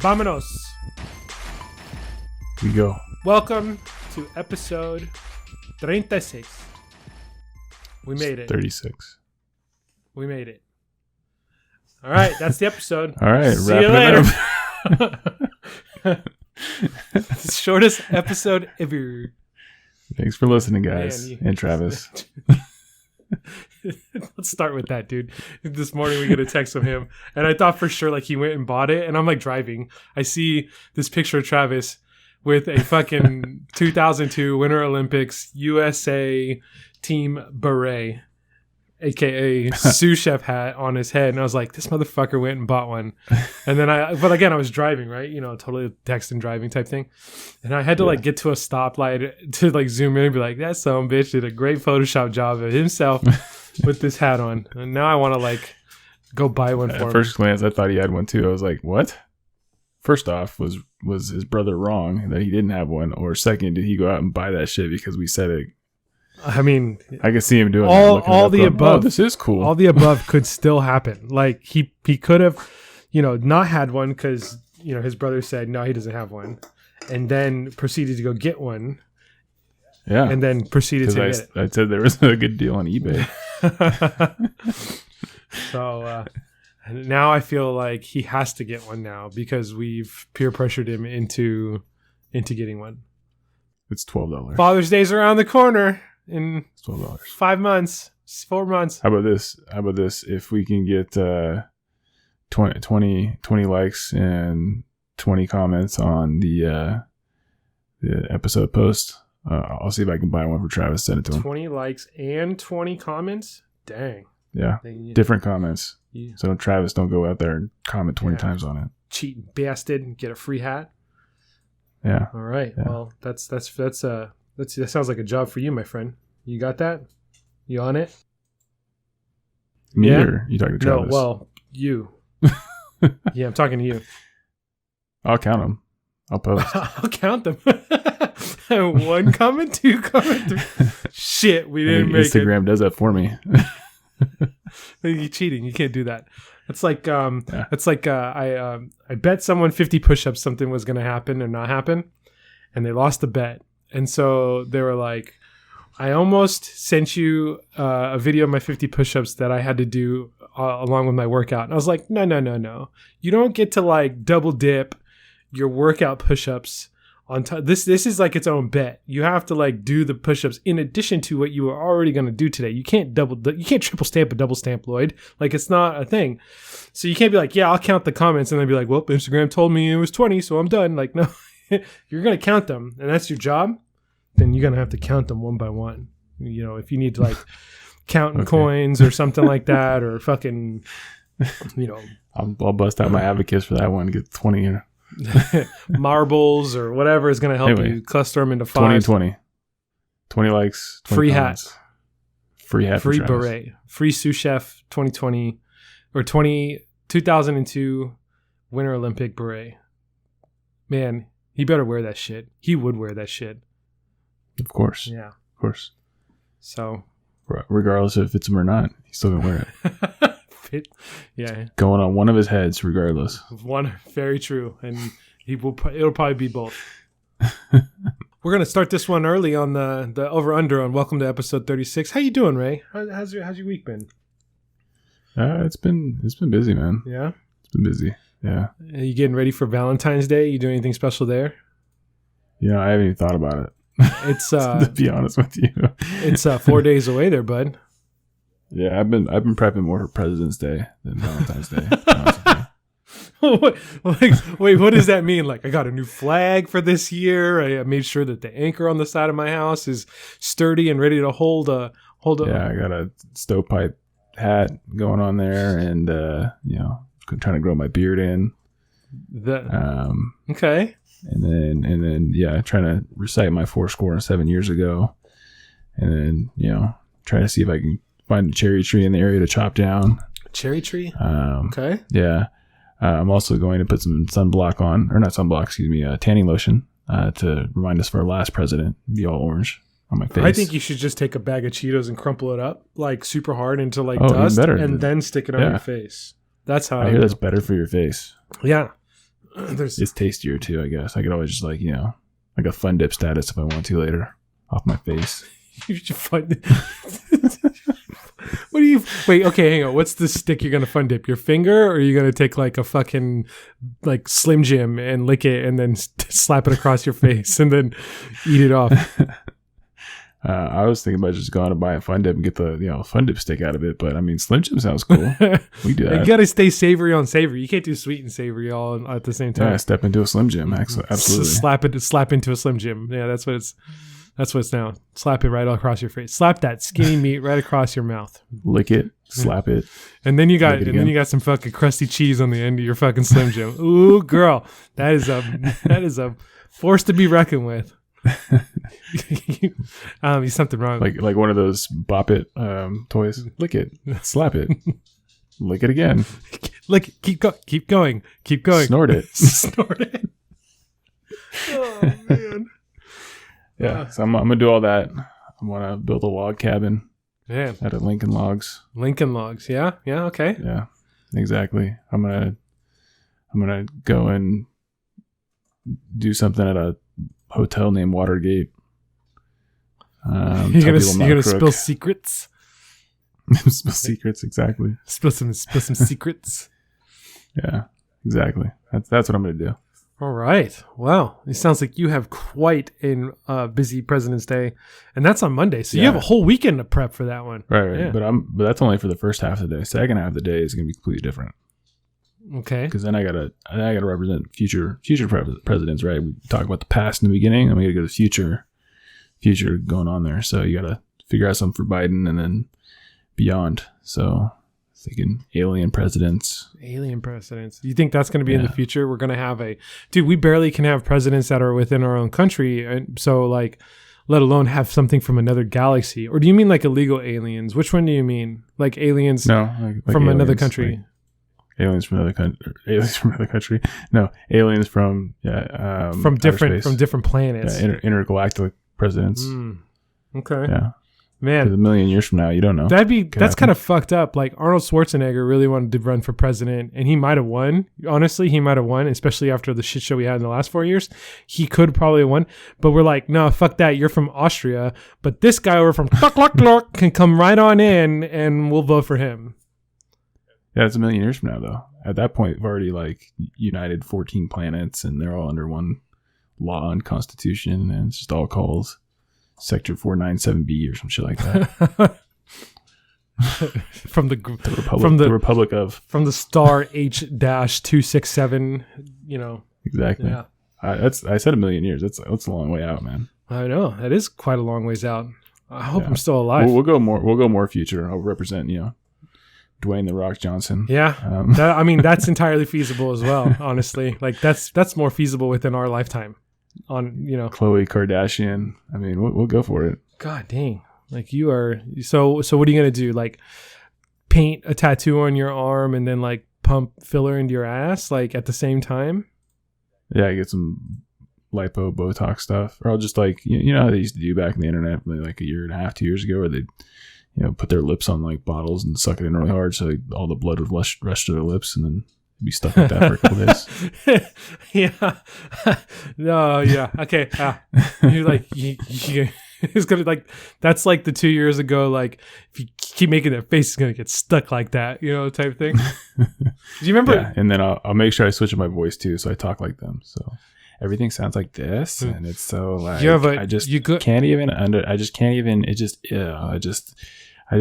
Vámonos. We go. Welcome to episode 36. We made it. 36. We made it. All right, that's the episode. All right, See you wrapping later. it up. Shortest episode ever. Thanks for listening, guys. Man, and Travis. Let's start with that, dude. This morning we get a text from him, and I thought for sure like he went and bought it, and I'm like driving. I see this picture of Travis with a fucking 2002 Winter Olympics USA team beret, aka sous chef hat on his head, and I was like, this motherfucker went and bought one. And then but again, I was driving, right? You know, totally text and driving type thing. And I had to like get to a stoplight to like zoom in and be like, that son of a bitch did a great Photoshop job of himself with this hat on. And now I want to like go buy one for him. At first glance, I thought he had one too. I was like, what? First off, was his brother wrong that he didn't have one? Or second, did he go out and buy that shit because we said it? I mean, I could see him doing all the above. Oh, this is cool. All the above could still happen. Like he could have, not had one because his brother said no, he doesn't have one, and then proceeded to go get one. Yeah, and then proceeded to get it. I said there was a good deal on eBay. So now I feel like he has to get one now because we've peer pressured him into getting one. It's $12. Father's Day's around the corner in $12. 5 months, 4 months. How about this? If we can get 20 likes and 20 comments on the episode post, I'll see if I can buy one for Travis. Send it to him. 20 likes and 20 comments. Dang. Yeah, different comments. Yeah. So Travis don't go out there and comment 20 times on it. Cheating bastard. Get a free hat. Yeah. All right. Yeah. Well, that sounds like a job for you, my friend. You got that? You on it? Me or you talking to Travis? No, well, you. Yeah, I'm talking to you. I'll count them. I'll post. I'll count them. 1 comment, 2 comment. Shit, we didn't make Instagram does that for me. You're cheating. You can't do that. It's like I bet someone 50 push-ups something was going to happen or not happen, and they lost the bet. And so they were like, I almost sent you a video of my 50 push-ups that I had to do along with my workout. And I was like, no. You don't get to like double dip your workout push-ups on top. This is like its own bet. You have to like do the push-ups in addition to what you were already going to do today. You can't triple stamp a double stamp, Lloyd. Like it's not a thing. So you can't be like, yeah, I'll count the comments and then be like, well, Instagram told me it was 20, so I'm done. Like, no, you're going to count them and that's your job. Then you're going to have to count them one by one. If you need to like count coins or something like that, or fucking, I'll bust out my abacus for that one. Get 20 marbles or whatever is going to help you cluster them into 5. 20 and 20. 20 likes. 20 free comments. hat. Free hat. Free beret. Free sous chef 2020 or 2002 Winter Olympic beret. Man, he better wear that shit. He would wear that shit. Of course. Yeah. Of course. So. Regardless if it fits him or not, he's still going to wear it. Yeah. Going on one of his heads, regardless. One, very true. And it'll probably be both. We're going to start this one early on the over-under on Welcome to Episode 36. How you doing, Ray? How's your week been? It's been busy, man. Yeah? It's been busy. Yeah. Are you getting ready for Valentine's Day? You doing anything special there? I haven't even thought about it. It's to be honest with you, it's 4 days away there, bud. Yeah, I've been prepping more for President's Day than Valentine's Day. To be honest with you. Wait, what does that mean? Like, I got a new flag for this year. I made sure that the anchor on the side of my house is sturdy and ready to hold a. Yeah, I got a stovepipe hat going on there, and trying to grow my beard in. Okay. And then, trying to recite my 7 years ago, and then try to see if I can find a cherry tree in the area to chop down. Cherry tree. Okay. Yeah. I'm also going to put some sunblock on, or not sunblock, excuse me, tanning lotion to remind us of our last president. Be all orange on my face. I think you should just take a bag of Cheetos and crumple it up like super hard into like dust, and then stick it on your face. That's how I hear that's better for your face. Yeah. It's tastier too, I guess. I could always just like, like a fun dip status if I want to later off my face. You should fun. What do you? Wait, okay, hang on. What's the stick you're gonna fun dip? Your finger, or are you gonna take like a fucking like Slim Jim and lick it and then slap it across your face and then eat it off? I was thinking about just going to buy a fun dip and get the fun dip stick out of it, but I mean Slim Jim sounds cool. We do that. You gotta stay savory on savory. You can't do sweet and savory all at the same time. Yeah, step into a Slim Jim. Absolutely. Slap into a Slim Jim. Yeah, that's what it's now. Slap it right across your face. Slap that skinny meat right across your mouth. Lick it, slap it. And then you got some fucking crusty cheese on the end of your fucking Slim Jim. Ooh, girl. That is a force to be reckoned with. There's something wrong. Like one of those Bop It toys. Lick it, slap it, lick it again. Lick, keep going. Snort it. Snort it. Oh man. Yeah, so I'm gonna do all that. I want to build a log cabin. Yeah. Out of Lincoln Logs. Lincoln Logs. Yeah. Yeah. Okay. Yeah. Exactly. I'm gonna go and do something at a hotel named Watergate. You're gonna spill secrets. Spill secrets. Exactly. Spill some secrets. Yeah. Exactly. That's what I'm gonna do. All right. Wow. It sounds like you have quite a busy President's Day, and that's on Monday. So you have a whole weekend to prep for that one. Right. Yeah. But that's only for the first half of the day. Second half of the day is going to be completely different. Okay. Because then I gotta represent future presidents. Right. We talk about the past in the beginning, and we got to go to the future going on there. So you got to figure out something for Biden and then beyond. So. Thinking alien presidents. You think that's going to be in the future? We're going to have we barely can have presidents that are within our own country. And so like, let alone have something from another galaxy. Or do you mean like illegal aliens? Which one do you mean? Like aliens like from aliens, another country? Like aliens from another country. Aliens from another country. No, aliens from, from different planets. Yeah, intergalactic presidents. Okay. Yeah. Man, a million years from now, you don't know. That's kind of fucked up. Like Arnold Schwarzenegger really wanted to run for president, and he might have won. Honestly, he might have won, especially after the shit show we had in the last 4 years. He could probably have won, but we're like, no, fuck that. You're from Austria, but this guy over from can come right on in, and we'll vote for him. Yeah, it's a million years from now, though. At that point, we've already like united 14 planets, and they're all under one law and constitution, and it's just all called Sector 497B or some shit like that. from the Republic of from the star H-267. Exactly. Yeah. I said a million years. That's a long way out, man. I know that is quite a long ways out. I hope I'm still alive. We'll go more future. I'll represent Dwayne The Rock Johnson. Yeah. That's entirely feasible as well. Honestly, like that's more feasible within our lifetime. Khloe Kardashian. I mean, we'll go for it. God dang. Like you are so what are you going to do? Like paint a tattoo on your arm and then like pump filler into your ass like at the same time? Yeah, I get some lipo Botox stuff. Or I'll just like, how they used to do back in the internet like a year and a half, 2 years ago, where they put their lips on like bottles and suck it in really hard so all the blood would rush to their lips and then be stuck like that for a couple days. Yeah. No, yeah. Okay. You're like, it's going to like, that's like the 2 years ago, like if you keep making that face, it's going to get stuck like that, type thing. Do you remember? Yeah. And then I'll make sure I switch up my voice too. So I talk like them. So everything sounds like this. And it's so like, I just can't even, I just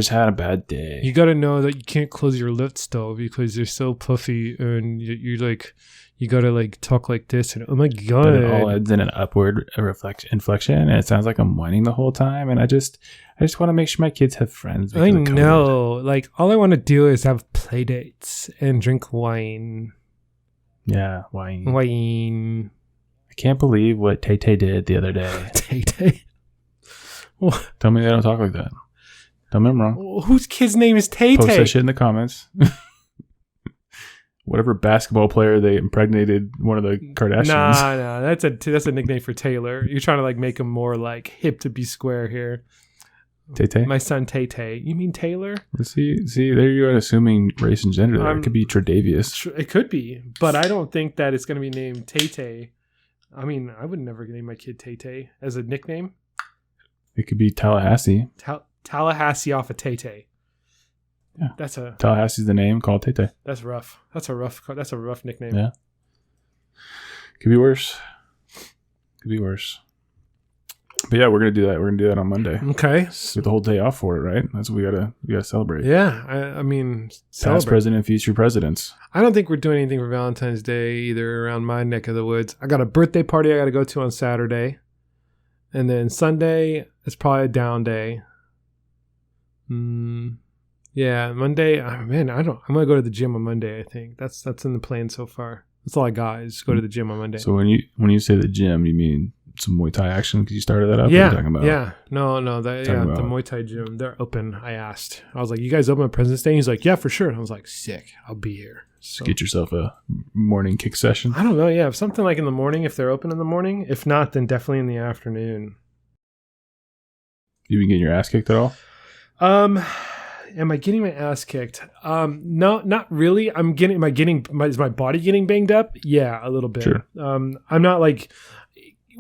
had a bad day. You got to know that you can't close your lips though because they're so puffy and you like you got to like talk like this and oh my god. But it all ends in an upward inflection and it sounds like I'm whining the whole time and I just want to make sure my kids have friends. I know. Like all I want to do is have play dates and drink wine. Yeah, wine. I can't believe what Tay-Tay did the other day. Tay-Tay? Tell me they don't talk like that. Tell me I'm wrong. Whose kid's name is Tay-Tay? Post that shit in the comments. Whatever basketball player they impregnated one of the Kardashians. Nah, that's a nickname for Taylor. You're trying to like make him more like hip to be square here. Tay-Tay? My son Tay-Tay. You mean Taylor? See, there you are assuming race and gender there. It could be Tredavious. It could be, but I don't think that it's going to be named Tay-Tay. I mean, I would never name my kid Tay-Tay as a nickname. It could be Tallahassee. Tallahassee off of Tay-Tay. Yeah. Tallahassee's the name, called Tay-Tay. That's rough. That's a rough nickname. Yeah. Could be worse. But yeah, we're gonna do that. We're gonna do that on Monday. Okay. Get the whole day off for it, right? That's what we gotta celebrate. Yeah, I mean, past president, future presidents. I don't think we're doing anything for Valentine's Day either around my neck of the woods. I got a birthday party I got to go to on Saturday, and then Sunday is probably a down day. Yeah, Monday. Man, I'm gonna go to the gym on Monday. I think that's in the plan so far. That's all I got is go to the gym on Monday. So when you say the gym, you mean some Muay Thai action because you started that up? Yeah, what are you talking about? yeah. No, the Muay Thai gym, they're open. I asked. I was like, "You guys open on President's Day?" He's like, "Yeah, for sure." And I was like, "Sick, I'll be here." So get yourself a morning kick session. I don't know. Yeah, something like in the morning if they're open in the morning. If not, then definitely in the afternoon. You been getting your ass kicked at all? Am I getting my ass kicked? No, not really. Is my body getting banged up? Yeah, a little bit. Sure. I'm not like,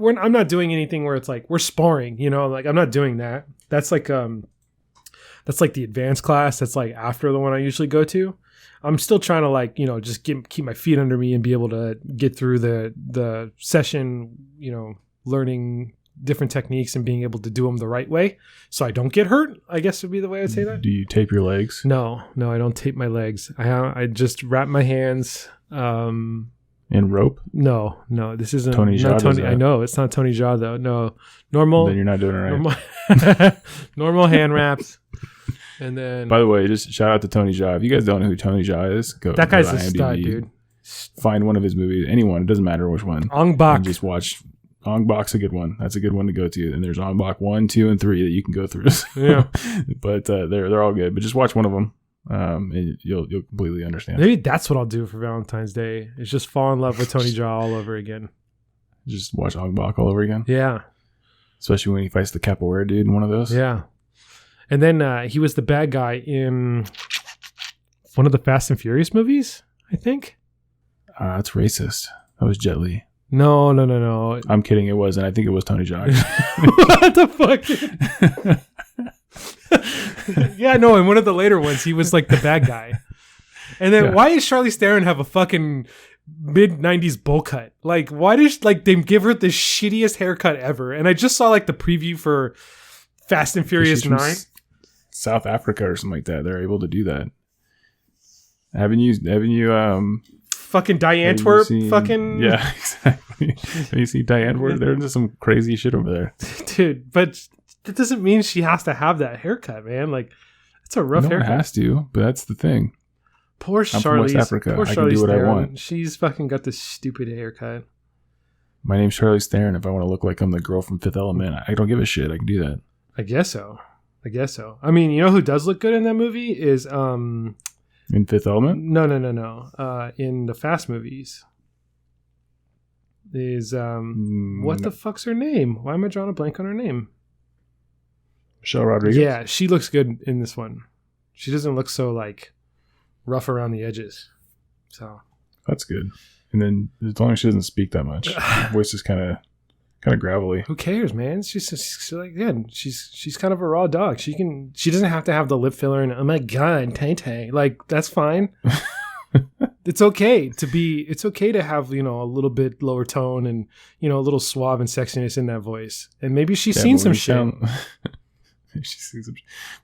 I'm not doing anything where it's like we're sparring, like I'm not doing that. That's like the advanced class. That's like after the one I usually go to. I'm still trying to just keep my feet under me and be able to get through the session, learning different techniques and being able to do them the right way so I don't get hurt, I guess would be the way I'd say that. Do you tape your legs? No, I don't tape my legs. I just wrap my hands. And rope? No, this isn't Tony Jaa. I know it's not Tony Jaa though. No, normal. Then you're not doing it right. Normal hand wraps. And then, by the way, just shout out to Tony Jaa. If you guys don't know who Tony Jaa is, that guy's a stud, dude. Find one of his movies, anyone. It doesn't matter which one. Ong Bak. And just watch. Ong Bak's a good one. That's a good one to go to. And there's Ong Bak 1, 2, and 3 that you can go through. Yeah, but they're all good. But just watch one of them, and you'll completely understand. Maybe that's what I'll do for Valentine's Day. Is just fall in love with Tony Jaa all over again. Just watch Ong Bak all over again. Yeah, especially when he fights the capoeira dude in one of those. Yeah, and then he was the bad guy in one of the Fast and Furious movies, I think. That's racist. That was Jet Li. No. I'm kidding. It wasn't. I think it was Tony Jaa. What the fuck? Yeah, no. In one of the later ones, he was like the bad guy. And then why does Charlize Theron have a fucking mid-90s bowl cut? Like, why does they give her the shittiest haircut ever? And I just saw the preview for Fast and Furious 9. South Africa or something like that. They're able to do that. Haven't you fucking Diantwerp, yeah, exactly. Have you seen Diantwerp? They're into some crazy shit over there, dude. But that doesn't mean she has to have that haircut, man. Like, it's a rough haircut. No one has to, but that's the thing. Poor Charlize. I'm from West Africa. I can do what I want. She's fucking got this stupid haircut. My name's Charlize Theron. If I want to look like I'm the girl from Fifth Element, I don't give a shit. I can do that. I guess so. I mean, you know who does look good in that movie is in Fifth Element? No. In the Fast movies is what the fuck's her name? Why am I drawing a blank on her name? Michelle Rodriguez. Yeah, she looks good in this one. She doesn't look so rough around the edges. So that's good. And then as long as she doesn't speak that much, her voice is kind of gravelly. Who cares, man? She's kind of a raw dog. She doesn't have to have the lip filler and oh my god, Tay-Tay. That's fine. It's okay to have, a little bit lower tone and, a little suave and sexiness in that voice. And maybe she's seen some shit.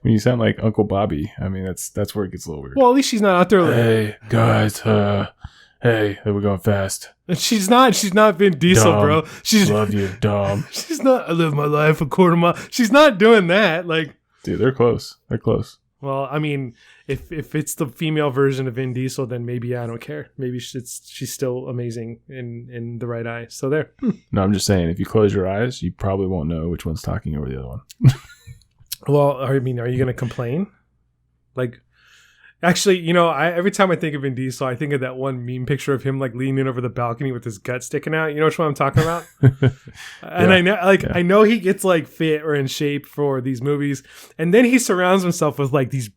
When you sound like Uncle Bobby, I mean, that's where it gets a little weird. Well, at least she's not out there. Hey guys, hey, we're going fast. And she's not Vin Diesel, Dom, bro. Love you, Dom. She's not. I live my life a quarter mile. She's not doing that. Dude, they're close. Well, I mean, if it's the female version of Vin Diesel, then maybe I don't care. Maybe she's still amazing in the right eye. So there. No, I'm just saying, if you close your eyes, you probably won't know which one's talking over the other one. Well, I mean, are you going to complain? Actually, every time I think of Vin Diesel, I think of that one meme picture of him like leaning over the balcony with his gut sticking out. You know which one I'm talking about? And I know he gets like fit or in shape for these movies, and then he surrounds himself with like these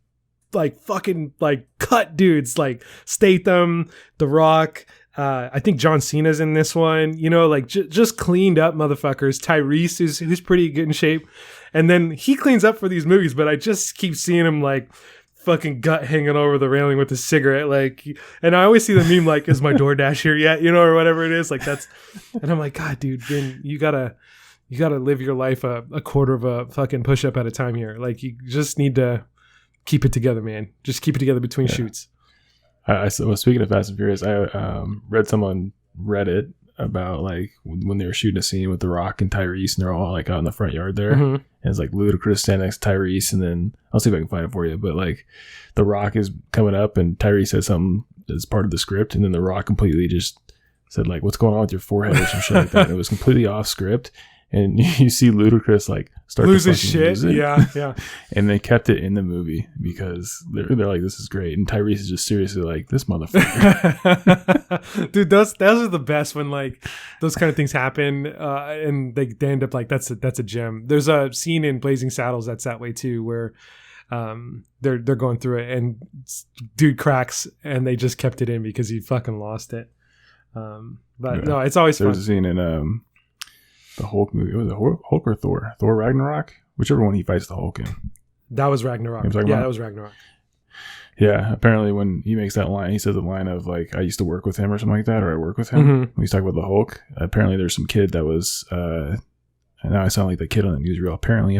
like fucking like cut dudes like Statham, The Rock. I think John Cena's in this one. Like just cleaned up motherfuckers. Tyrese who's pretty good in shape, and then he cleans up for these movies, but I just keep seeing him like fucking gut hanging over the railing with a cigarette, like, and I always see the meme like, is my DoorDash here yet, or whatever it is, like that's, and I'm like, God, dude, Vin, you gotta live your life a quarter of a fucking push-up at a time here. Like, you just need to keep it together, man. Just keep it together between shoots. Well, speaking of Fast and Furious, I read someone Reddit about like when they were shooting a scene with The Rock and Tyrese, and they're all like out in the front yard there, and it's like Ludacris standing next to Tyrese, and then I'll see if I can find it for you, but like The Rock is coming up and Tyrese said something as part of the script, and then The Rock completely just said like, what's going on with your forehead or some shit like that, and it was completely off script, and you see Ludacris like start lose to his shit. Yeah. And they kept it in the movie because they're like, this is great, and Tyrese is just seriously like, this motherfucker. Dude, those are the best when like those kind of things happen, and they end up like that's a gem. There's a scene in Blazing Saddles that's that way too, where they're going through it and dude cracks, and they just kept it in because he fucking lost it. No, it's always fun. There's a scene in the Hulk movie. Was it Hulk or Thor? Thor Ragnarok? Whichever one he fights the Hulk in. That was Ragnarok. That was Ragnarok. Yeah, apparently when he makes that line, he says the line of like, I used to work with him or something like that, or I work with him. When he's talking about the Hulk, apparently there's some kid that was, and now I sound like the kid on the newsreel. Apparently.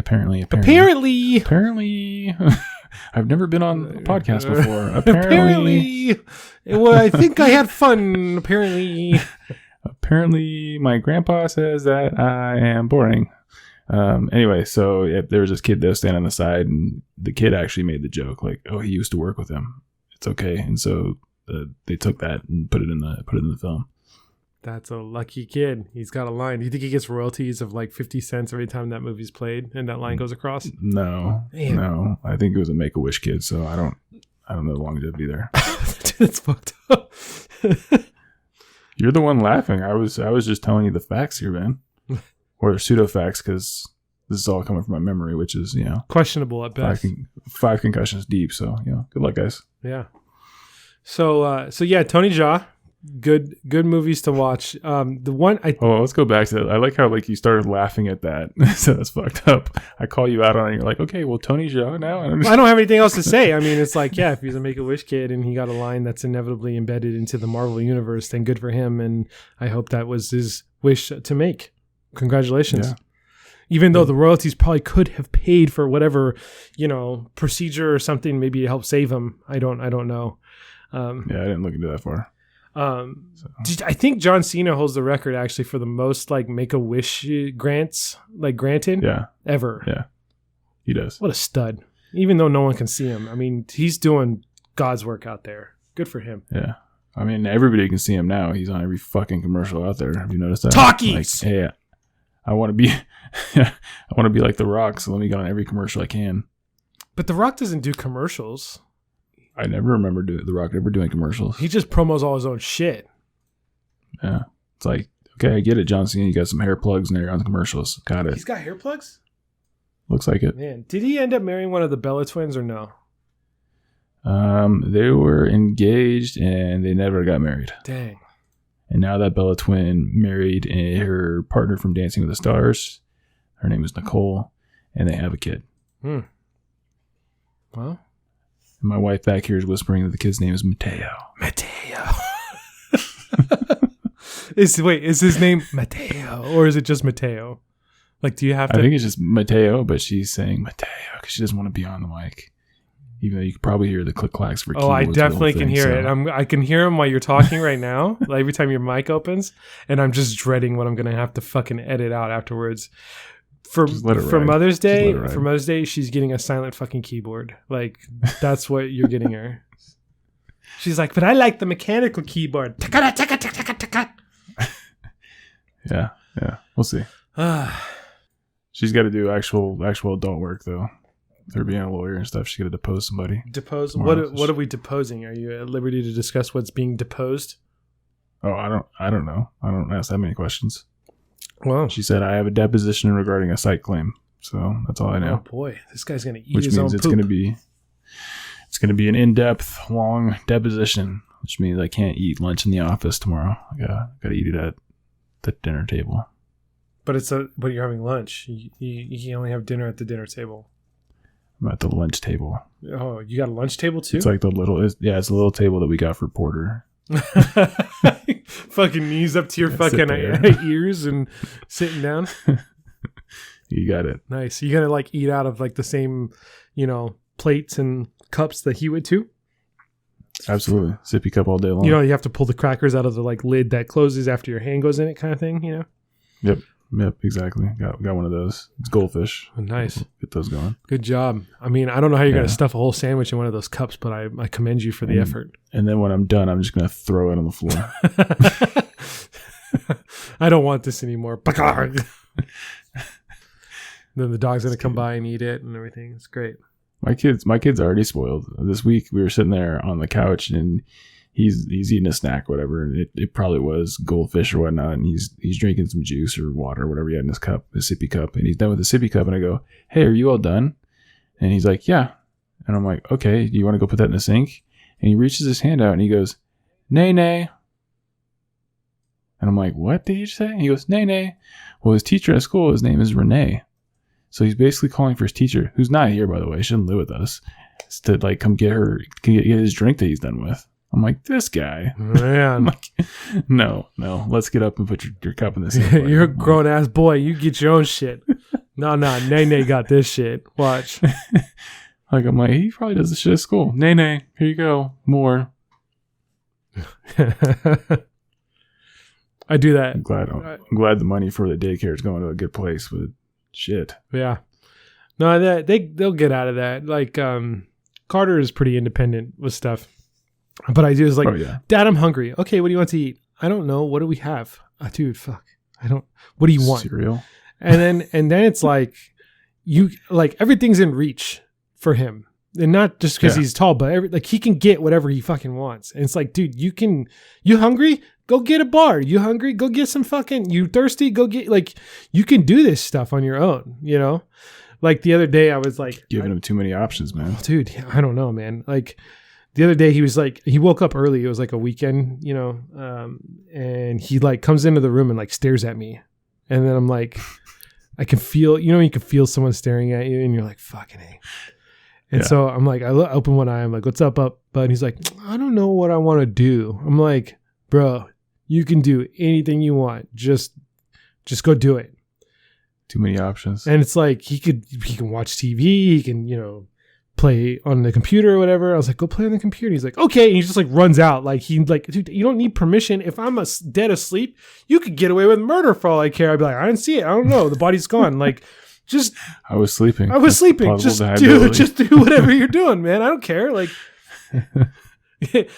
I've never been on a podcast before. Apparently. Well, I think I had fun. Apparently, my grandpa says that I am boring. Anyway, so there was this kid that was standing on the side, and the kid actually made the joke, like, "Oh, he used to work with him. It's okay." And so they took that and put it in the film. That's a lucky kid. He's got a line. Do you think he gets royalties of like 50 cents every time that movie's played and that line goes across? No. I think it was a Make-A-Wish kid, so I don't know the longevity there. That's fucked up. You're the one laughing. I was just telling you the facts here, man. Or pseudo facts, because this is all coming from my memory, which is, questionable at best. Five concussions deep. So, good luck, guys. Yeah. So yeah, Tony Jaa. Good movies to watch. The one let's go back to that. I like how like you started laughing at that. So that's fucked up. I call you out on it. You're like, okay, well, Tony Jaa now. I don't have anything else to say. I mean, it's like, yeah, if he's a Make-A-Wish kid and he got a line that's inevitably embedded into the Marvel universe, then good for him. And I hope that was his wish to make. Congratulations. Yeah. Even though the royalties probably could have paid for whatever, procedure or something, maybe to help save him. I don't know. I didn't look into that far. I think John Cena holds the record actually for the most like Make-A-Wish grants like granted ever. Yeah, he does. What a stud! Even though no one can see him, I mean, he's doing God's work out there. Good for him. Yeah, I mean, everybody can see him now. He's on every fucking commercial out there. Have you noticed that? Talkies. Like, hey, I want to be, I want to be like The Rock. So let me get on every commercial I can. But The Rock doesn't do commercials. I never remember The Rock ever doing commercials. He just promos all his own shit. Yeah. It's like, okay, I get it, John Cena. You got some hair plugs and now you're on the commercials. Got it. He's got hair plugs? Looks like it. Man, did he end up marrying one of the Bella twins or no? They were engaged and they never got married. Dang. And now that Bella twin married her partner from Dancing with the Stars. Her name is Nicole. And they have a kid. Well. And my wife back here is whispering that the kid's name is Mateo. Is his name Mateo or is it just Mateo? Like, do you have to? I think it's just Mateo, but she's saying Mateo because she doesn't want to be on the mic. Even though you could probably hear the click clacks for keyboards. Oh, I definitely can hear it. I can hear him while you're talking right now. Like every time your mic opens, and I'm just dreading what I'm gonna have to fucking edit out afterwards. For Mother's Day, she's getting a silent fucking keyboard. Like, that's what you're getting her. She's like, but I like the mechanical keyboard. Yeah. We'll see. She's got to do actual adult work though. her being a lawyer and stuff. She's gonna depose somebody. Depose? Tomorrow. What are we deposing? Are you at liberty to discuss what's being deposed? Oh, I don't know. I don't ask that many questions. Well, she said I have a deposition regarding a site claim. So that's all I know. Oh boy, this guy's gonna eat which his own means poop. it's gonna be an in-depth, long deposition, which means I can't eat lunch in the office tomorrow. I gotta eat it at the dinner table. But but you're having lunch. You can only have dinner at the dinner table. I'm at the lunch table. Oh, you got a lunch table too? It's like it's a little table that we got for Porter. Fucking knees up to your fucking ears and sitting down. You got it. Nice. You gonna like eat out of like the same, plates and cups that he would too? Absolutely. Sippy cup all day long. You have to pull the crackers out of the like lid that closes after your hand goes in it, kind of thing. Yep, exactly. Got one of those. It's goldfish. Oh, nice. Get those going. Good job. I mean, I don't know how you're going to stuff a whole sandwich in one of those cups, but I commend you for the effort. And then when I'm done, I'm just going to throw it on the floor. I don't want this anymore. Then the dog's going to come by and eat it and everything. It's great. My kids are already spoiled. This week we were sitting there on the couch and he's eating a snack or whatever, and it probably was goldfish or whatnot, and he's drinking some juice or water or whatever he had in his cup, his sippy cup, and he's done with the sippy cup, and I go, "Hey, are you all done?" And he's like, "Yeah." And I'm like, "Okay, do you want to go put that in the sink?" And he reaches his hand out and he goes, "Nay, nay." And I'm like, "What did you say?" And he goes, "Nay, nay." Well, his teacher at school, his name is Renee. So he's basically calling for his teacher, who's not here, by the way, she doesn't live with us, to like come get his drink that he's done with. I'm like, this guy. Man. I'm like, no, let's get up and put your cup in this. You're a grown ass boy. You get your own shit. No, Nene got this shit. Watch. I'm like, he probably does this shit at school. Nene, here you go. More. I do that. I'm glad the money for the daycare is going to a good place, but shit. Yeah. No, they'll get out of that. Like, Carter is pretty independent with stuff. But I do is like, Dad, I'm hungry. Okay, what do you want to eat? I don't know. What do we have? Dude, fuck. What do you want? Cereal. And then it's like, everything's in reach for him. And not just because he's tall, but he can get whatever he fucking wants. And it's like, dude, you hungry? Go get a bar. You hungry? Go get some you thirsty? Go get, you can do this stuff on your own, Like the other day I was like. Giving him too many options, man. Dude, I don't know, man. Like the other day he was like, he woke up early. It was like a weekend, and he comes into the room and stares at me. And then I'm like, I can feel, you can feel someone staring at you and you're like, fucking A. And so I'm like, I open one eye. I'm like, what's up, bud? And he's like, I don't know what I want to do. I'm like, bro, you can do anything you want. Just go do it. Too many options. And it's like, he can watch TV. He can, play on the computer or whatever. I was like, go play on the computer. He's like, okay. And he just runs out. Dude, you don't need permission. If I'm dead asleep, you could get away with murder for all I care. I'd be like, I didn't see it. I don't know. The body's gone. Just I was sleeping. Just do whatever you're doing, man. I don't care.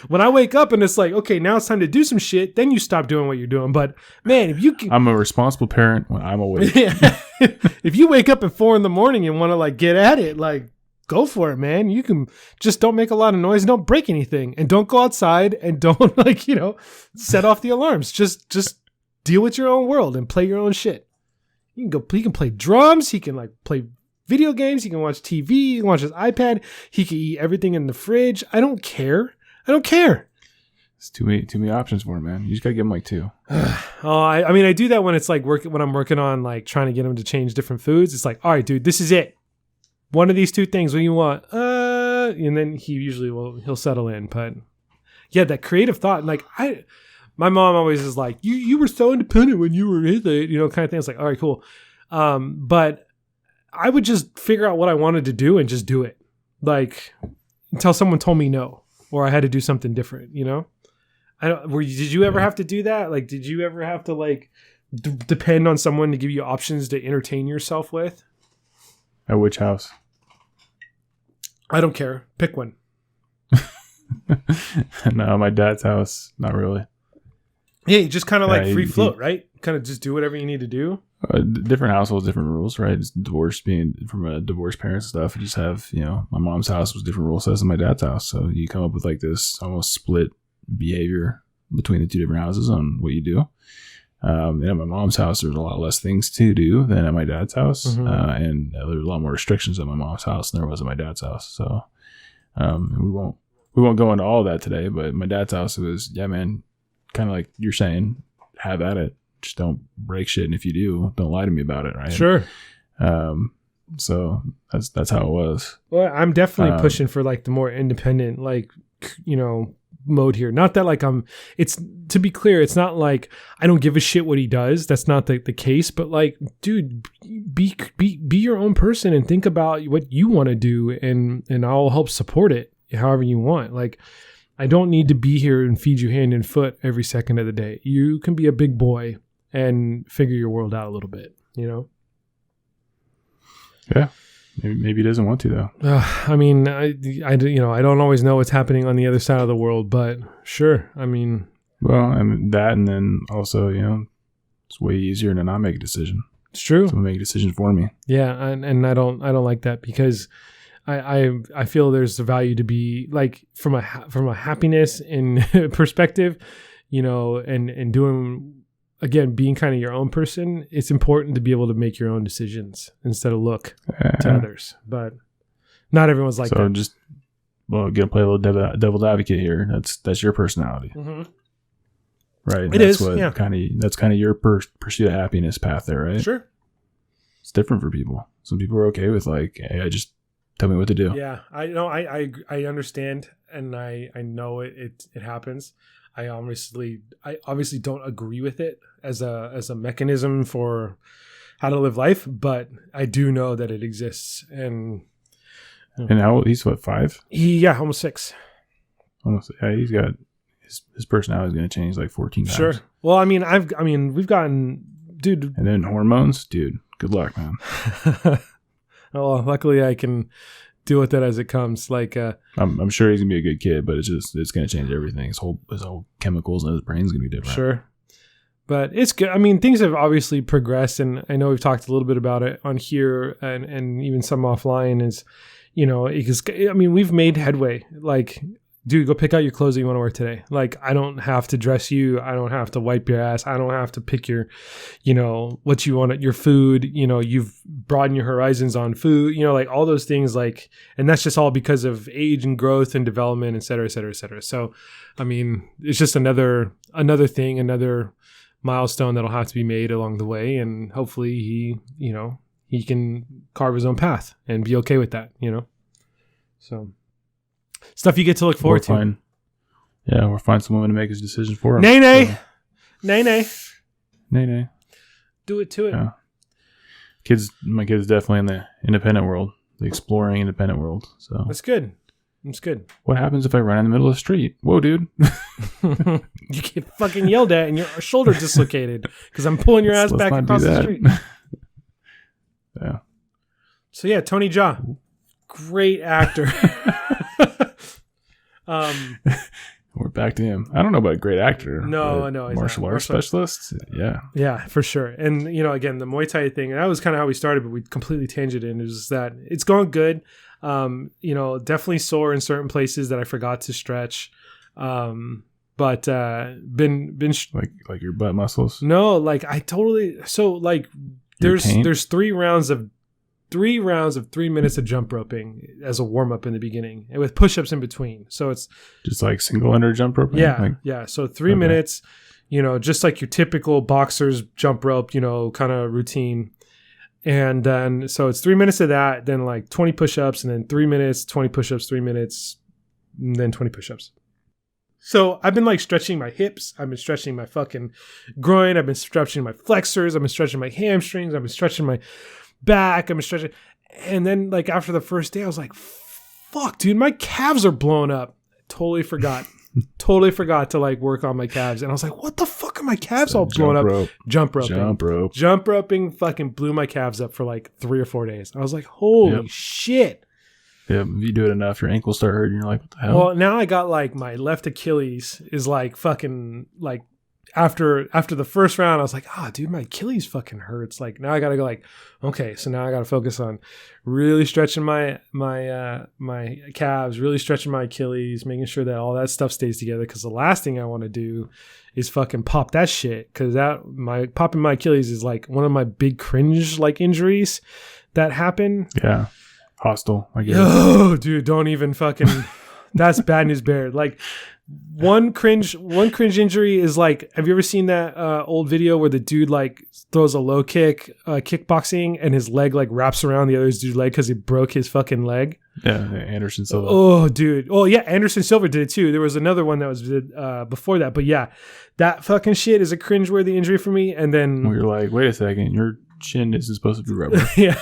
When I wake up and it's like, okay, now it's time to do some shit, then you stop doing what you're doing. But man, if you can, I'm a responsible parent when I'm awake. If you wake up at 4 a.m. and want to get at it, go for it, man. You can just don't make a lot of noise, don't break anything, and don't go outside, and don't set off the alarms. Just deal with your own world and play your own shit. He can play drums. He can play video games. He can watch TV. He can watch his iPad. He can eat everything in the fridge. I don't care. It's too many options for him, man. You just gotta give him 2. I mean, I do that when it's when I'm working on trying to get him to change different foods. It's all right, dude, this is it. One of these two things. What do you want? And then he usually he'll settle in. But yeah, that creative thought. My mom always is like, you were so independent when you were his age, kind of thing. It's like, all right, cool. But I would just figure out what I wanted to do and just do it. Until someone told me no, or I had to do something different, did you ever have to do that? Did you ever have to depend on someone to give you options to entertain yourself with? At which house? I don't care. Pick one. No, my dad's house. Not really. Yeah, you just kind of free float, right? Kind of just do whatever you need to do. Different households, different rules, right? It's divorce being from a divorced parent stuff. You just have, my mom's house was different rule sets than my dad's house. So you come up with like this almost split behavior between the two different houses on what you do. And at my mom's house, there's a lot less things to do than at my dad's house. Mm-hmm. And there's a lot more restrictions at my mom's house than there was at my dad's house. So, we won't go into all of that today, but my dad's house, it was, yeah, man, kind of like you're saying, have at it. Just don't break shit. And if you do, don't lie to me about it. Right. Sure. So that's how it was. Well, I'm definitely pushing for like the more independent, like, mode here. Not that like it's, to be clear, it's not like I don't give a shit what he does. That's not the case, but like, dude, be your own person and think about what you want to do, and I'll help support it however you want. Like, I don't need to be here and feed you hand and foot every second of the day. You can be a big boy and figure your world out a little bit, Yeah. Maybe he doesn't want to, though. I mean, I don't always know what's happening on the other side of the world, but sure. I mean, well, that, and then also, it's way easier to not make a decision. It's true. Someone make a decision for me. Yeah, and I don't like that, because I feel there's a value to be like from a happiness and perspective, and doing, again, being kind of your own person. It's important to be able to make your own decisions instead of look to others. But not everyone's like that. So just, gonna play a little devil's advocate here. That's your personality, right? That's kind of your pursuit of happiness path there, right? Sure. It's different for people. Some people are okay with like, hey, I just tell me what to do. Yeah, I know. I understand, and I know it happens. I obviously don't agree with it as a mechanism for how to live life, but I do know that it exists. And how old? He's what, 5? Almost 6. Almost. Yeah, he's got his personality is going to change like 14 times. Sure. Well, we've gotten, dude. And then hormones, dude. Good luck, man. Well, luckily I can deal with it as it comes. Like, I'm sure he's gonna be a good kid, but it's gonna change everything. His whole chemicals in his brain's gonna be different. Sure, but it's good. I mean, things have obviously progressed, and I know we've talked a little bit about it on here, and even some offline. Is we've made headway. Like, dude, go pick out your clothes that you want to wear today. Like, I don't have to dress you. I don't have to wipe your ass. I don't have to pick your, what you want, your food. You've broadened your horizons on food, like all those things, like, and that's just all because of age and growth and development, et cetera, et cetera, et cetera. So, I mean, it's just another thing, another milestone that'll have to be made along the way. And hopefully he can carve his own path and be okay with that, so. Stuff you get to look forward to. Yeah, we'll find some woman to make his decision for him. Nay. Do it to it. Yeah. My kid's definitely in the independent world, the exploring independent world. So that's good. It's good. What happens if I run in the middle of the street? Whoa, dude. You get fucking yelled at and your shoulder dislocated because I'm pulling your ass back across the street. Yeah. So yeah, Tony Jaa. Great actor. We're back to him. I don't know about a great actor. No, martial arts specialist. Yeah, for sure. And again, the Muay Thai thing, and that was kind of how we started, but we completely tangented in. Is that it's going good. Definitely sore in certain places that I forgot to stretch. But been like your butt muscles. No, like I totally. So like there's 3 rounds of 3 minutes of jump roping as a warm up in the beginning, and with push ups in between. So it's just like single under jump roping. Yeah. So 3 minutes, just like your typical boxer's jump rope, kind of routine. And then so it's 3 minutes of that, then like 20 push ups, and then 3 minutes, 20 push ups, 3 minutes, and then 20 push ups. So I've been like stretching my hips. I've been stretching my fucking groin. I've been stretching my flexors. I've been stretching my hamstrings. I've been stretching my back. I've been stretching. And then like after the first day, I was like, fuck, dude, my calves are blown up. Totally forgot to like work on my calves. And I was like, what the fuck are my calves all blown up? Jump roping fucking blew my calves up for like 3 or 4 days. I was like, holy shit. Yeah, if you do it enough, your ankles start hurting. You're like, what the hell? Well, now I got like my left Achilles is like fucking like after the first round, I was like, dude, my Achilles fucking hurts. Like now I gotta go like, okay, so now I gotta focus on really stretching my calves, really stretching my Achilles, making sure that all that stuff stays together. Because the last thing I want to do is fucking pop that shit. Because popping my Achilles is like one of my big cringe like injuries that happen. Yeah, hostile. I guess. Oh, dude, don't even fucking. That's bad news bear. Like one cringe injury is like, have you ever seen that old video where the dude like throws a low kick, kickboxing, and his leg like wraps around the other dude's leg because he broke his fucking leg? Yeah, Anderson Silva. Oh, dude. Oh, yeah, Anderson Silva did it too. There was another one that was before that, but yeah, that fucking shit is a cringeworthy injury for me. And then you're like, wait a second, your chin isn't supposed to be rubber. Yeah.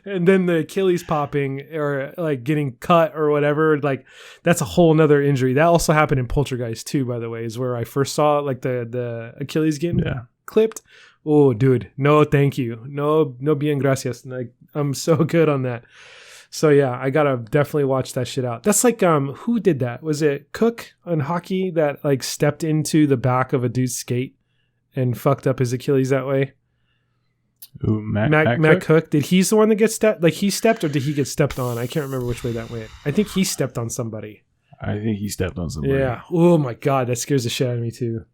And then the Achilles popping or like getting cut or whatever, like that's a whole nother injury. That also happened in Poltergeist too, by the way, is where I first saw like the Achilles getting clipped. Oh, dude, no, thank you. No bien gracias. Like I'm so good on that. So yeah, I gotta definitely watch that shit out. That's like who did that? Was it Cook on hockey that like stepped into the back of a dude's skate and fucked up his Achilles that way? Ooh, Matt Cook. Did he's the one that gets stepped? Like he stepped, or did he get stepped on? I can't remember which way that went. I think he stepped on somebody. I think he stepped on somebody. Yeah. Oh my god, that scares the shit out of me too.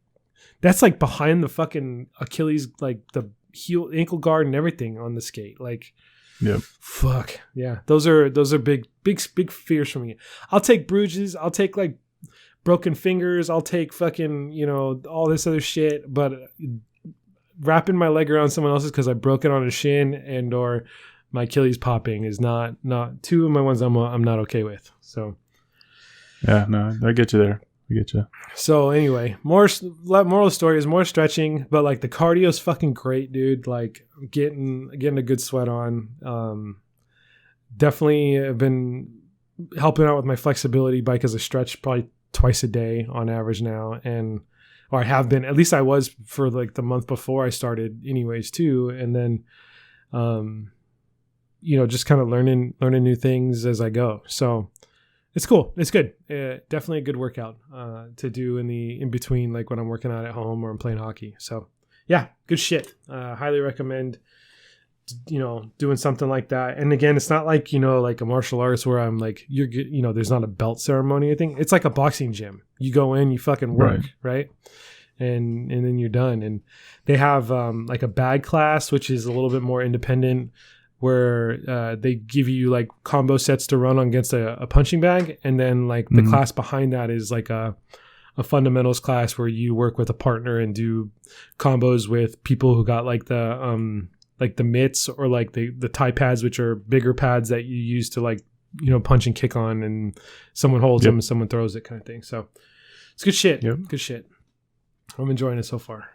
That's like behind the fucking Achilles, like the heel, ankle guard, and everything on the skate. Like, yep. Fuck yeah. Those are big fears for me. I'll take bruises. I'll take like broken fingers. I'll take fucking all this other shit, but wrapping my leg around someone else's because I broke it on a shin and or my Achilles popping is not two of my ones I'm not okay with. So yeah, no, I get you there. I get you. So anyway, moral of the story is more stretching, but like the cardio is fucking great, dude. Like getting a good sweat on. Definitely have been helping out with my flexibility because I stretch probably twice a day on average now, or I have been, at least I was for like the month before I started anyways too. And then, just kind of learning new things as I go. So it's cool. It's good. Definitely a good workout, to do in between, like when I'm working out at home or I'm playing hockey. So yeah, good shit. Highly recommend, doing something like that. And again, it's not like, like a martial arts where I'm like, there's not a belt ceremony or anything. It's like a boxing gym. You go in, you fucking work, right? And then you're done. And they have like a bag class, which is a little bit more independent, where they give you like combo sets to run against a punching bag. And then like the class behind that is like a fundamentals class where you work with a partner and do combos with people who got like the mitts or like the Thai pads, which are bigger pads that you use to like, punch and kick on, and someone holds them and someone throws it kind of thing. So it's good shit. Yep. Good shit. I'm enjoying it so far.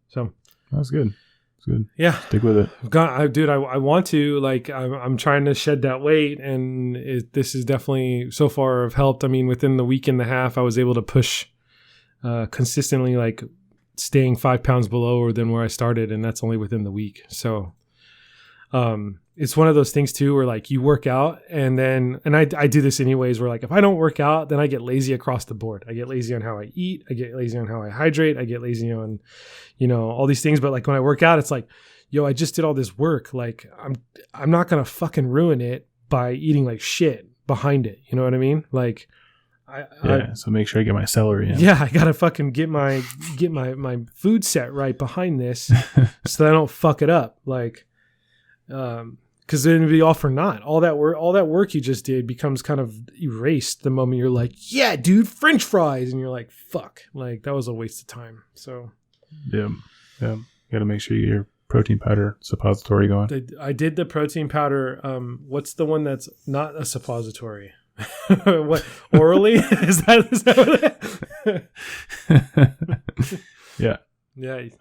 So that's good. It's good. Yeah. Stick with it. I want to, like, I'm trying to shed that weight, and this is definitely so far have helped. I mean, within the week and a half, I was able to push consistently, like staying 5 pounds below than where I started. And that's only within the week. So, it's one of those things too, where like you work out and I do this anyways, where like, if I don't work out, then I get lazy across the board. I get lazy on how I eat. I get lazy on how I hydrate. I get lazy on, all these things. But like when I work out, it's like, I just did all this work. Like I'm not going to fucking ruin it by eating like shit behind it. You know what I mean? Like, so make sure I get my celery in. Yeah, I gotta fucking get my food set right behind this so that I don't fuck it up. Like, because then it'd be all for naught. All that work you just did becomes kind of erased the moment you're like, yeah, dude, French fries, and you're like, fuck, like that was a waste of time. So yeah, you gotta make sure you get your protein powder suppository going. I did the protein powder. What's the one that's not a suppository? What, orally? is that what? Yeah.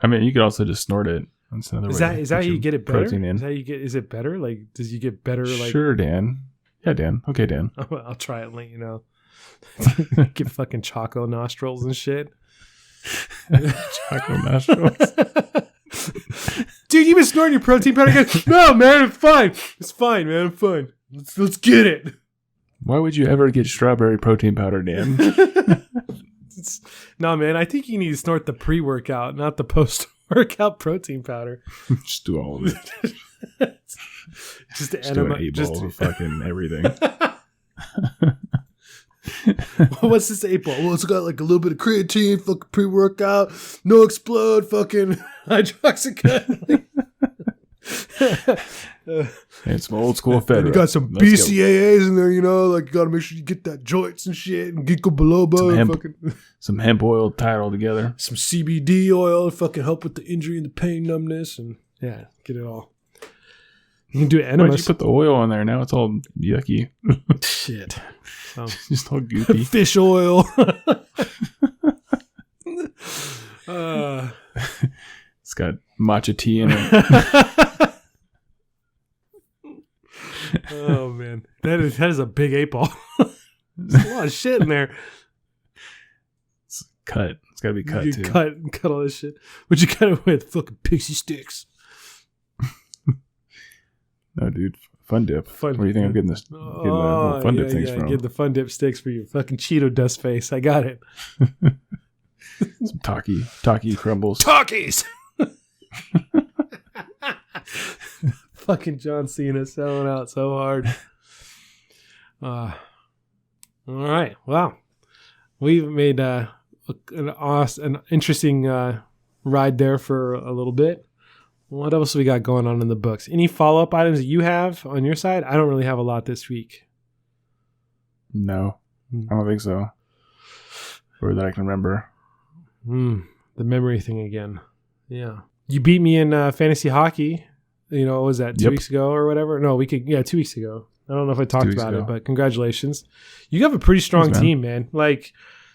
I mean, you could also just snort it. That's another way. Is that how you get it better? In. Is it better? Like, does you get better? Like, sure, Dan. Yeah, Dan. Okay, Dan. I'll try it and let you know. Get fucking choco nostrils and shit. Choco nostrils. Dude, you been snorting your protein powder again? No, man, it's fine. It's fine, man. I'm fine. Let's get it. Why would you ever get strawberry protein powder, Dan? No, man, I think you need to snort the pre-workout, not the post-workout protein powder. Just do all of it. Just do an 8 balls of fucking everything. What's this 8 ball? Well, it's got like a little bit of creatine, fucking pre-workout, no explode, fucking hydroxycut. It's some old school fed. You got some BCAAs in there, you know, like you got to make sure you get that joints and shit, and ginkgo biloba, some hemp oil tied all together, some CBD oil to fucking help with the injury and the pain, numbness, and yeah, get it all. You can do it enemas. Why'd you put the oil on there? Now it's all yucky. Shit. Just all goopy. Fish oil. It's got matcha tea in it. Oh man, that is a big 8 ball. There's a lot of shit in there. It's cut. It's got to be cut you too. Cut all this shit. What you cut it with? Fucking pixie sticks. No, dude. Fun dip. Where do you think I'm getting this? The fun dip things from? Get the fun dip sticks for you. Fucking Cheeto dust face. I got it. Some Taki crumbles. Takis. Fucking John Cena selling out so hard. All right. Wow. We've made an interesting ride there for a little bit. What else we got going on in the books? Any follow-up items that you have on your side? I don't really have a lot this week. No, I don't think so. Or that I can remember. The memory thing again. Yeah. You beat me in fantasy hockey. You know, what was that, 2 weeks ago or whatever? No, 2 weeks ago. I don't know if I talked about it, but congratulations. You have a pretty strong team, man. Like,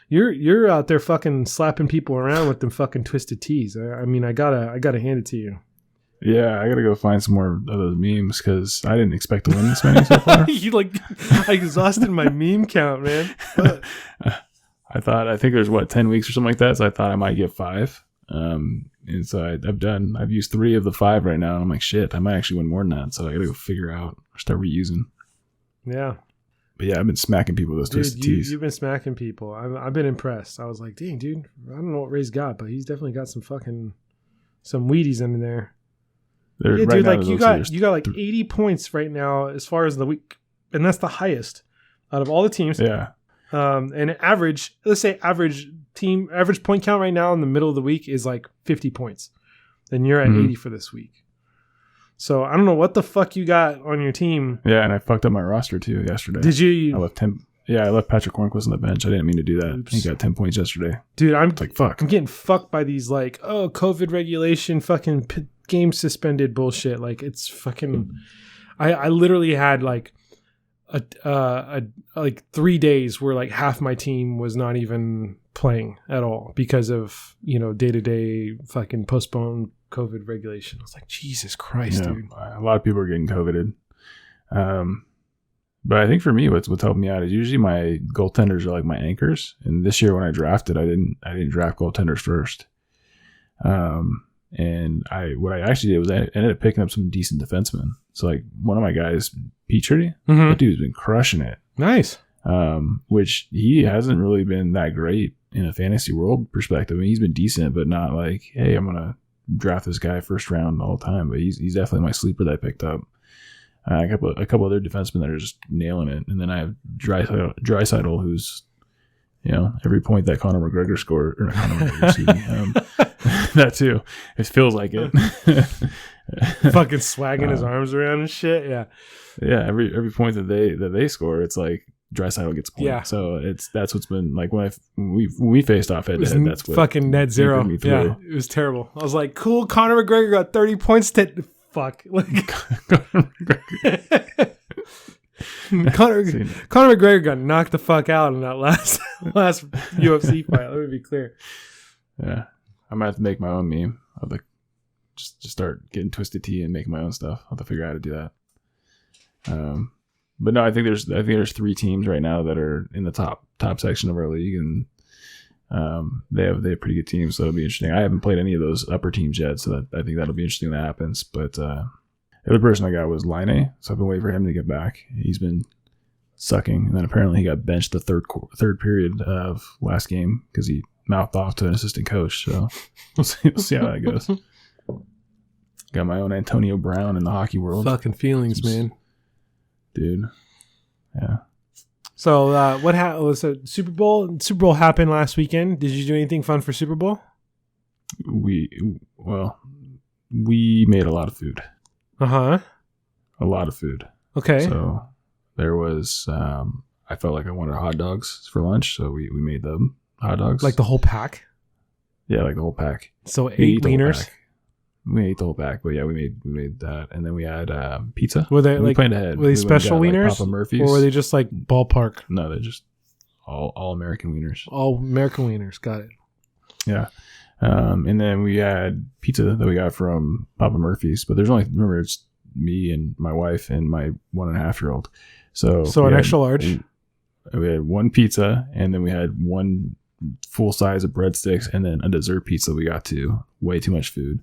you're out there fucking slapping people around with them fucking twisted tees. I mean, I gotta hand it to you. Yeah, I gotta go find some more of those memes because I didn't expect to win this many so far. I exhausted my meme count, man. I think there's 10 weeks or something like that. So I thought I might get 5. And so I've used 3 of the 5 right now. And I'm like, shit, I might actually win more than that. So I gotta go figure out or start reusing. Yeah. But yeah, I've been smacking people with those twisted tees. You've been smacking people. I've been impressed. I was like, dang, dude, I don't know what Ray's got, but he's definitely got some Wheaties in there. Yeah, right, dude, like you got like 80 points right now as far as the week, and that's the highest out of all the teams. Yeah. And average point count right now in the middle of the week is like 50 points. And you're at 80 for this week. So I don't know what the fuck you got on your team. Yeah, and I fucked up my roster too yesterday. Did you? I left Patrick Hornquist on the bench. I didn't mean to do that. Oops. He got 10 points yesterday. Dude, I'm like, fuck. I'm getting fucked by these like, COVID regulation, fucking game suspended bullshit. Like it's fucking. I literally had like like 3 days where like half my team was not even playing at all because of day-to-day fucking postponed COVID regulation. I was like, Jesus Christ, dude. A lot of people are getting COVIDed. But I think for me, what's helped me out is usually my goaltenders are like my anchors. And this year when I drafted, I didn't draft goaltenders first. And what I actually did was I ended up picking up some decent defensemen. So like one of my guys, Petrie, that dude's been crushing it. Nice. Which he hasn't really been that great in a fantasy world perspective. I mean, he's been decent, but not like, hey, I'm gonna draft this guy first round all the time. But he's definitely my sleeper that I picked up. A couple other defensemen that are just nailing it, and then I have Draisaitl, who's every point that Conor McGregor scored, or not Conor McGregor, excuse me, that too. It feels like it. Fucking swagging his arms around and shit. Yeah. Every point that they score, it's like Draisaitl gets a point. Yeah. So that's what's been like when we faced off head to head. That's what fucking net zero. Yeah, it was terrible. I was like, cool. Conor McGregor got 30 points. Fuck. Like Conor McGregor got knocked the fuck out in that last UFC fight. Let me be clear. Yeah, I might have to make my own meme. I'll like just start getting twisted tea and making my own stuff. I'll have to figure out how to do that. But no, I think there's 3 teams right now that are in the top section of our league, and they have pretty good teams, so it'll be interesting. I haven't played any of those upper teams yet, so I think that'll be interesting when that happens. But the other person I got was Line, so I've been waiting for him to get back. He's been sucking. And then apparently he got benched the third period of last game because he mouthed off to an assistant coach. So we'll see how that goes. Got my own Antonio Brown in the hockey world. Fucking feelings, man. Dude. Yeah. So what was it? Super Bowl? Super Bowl happened last weekend. Did you do anything fun for Super Bowl? We made a lot of food. Uh-huh. A lot of food. Okay. So there was, I felt like I wanted hot dogs for lunch, so we made them hot dogs. Like the whole pack? Yeah, like the whole pack. So 8 wieners? We ate the whole pack, but yeah, we made that, and then we had pizza. Were they we planned ahead. Were they special wieners, Papa Murphy's, or were they just like ballpark? No, they're just all American wieners. All American wieners, got it. Yeah, and then we had pizza that we got from Papa Murphy's, but remember it's me and my wife and my 1.5-year-old. So an extra large. We had one pizza, and then we had one full size of breadsticks, and then a dessert pizza. We got to way too much food.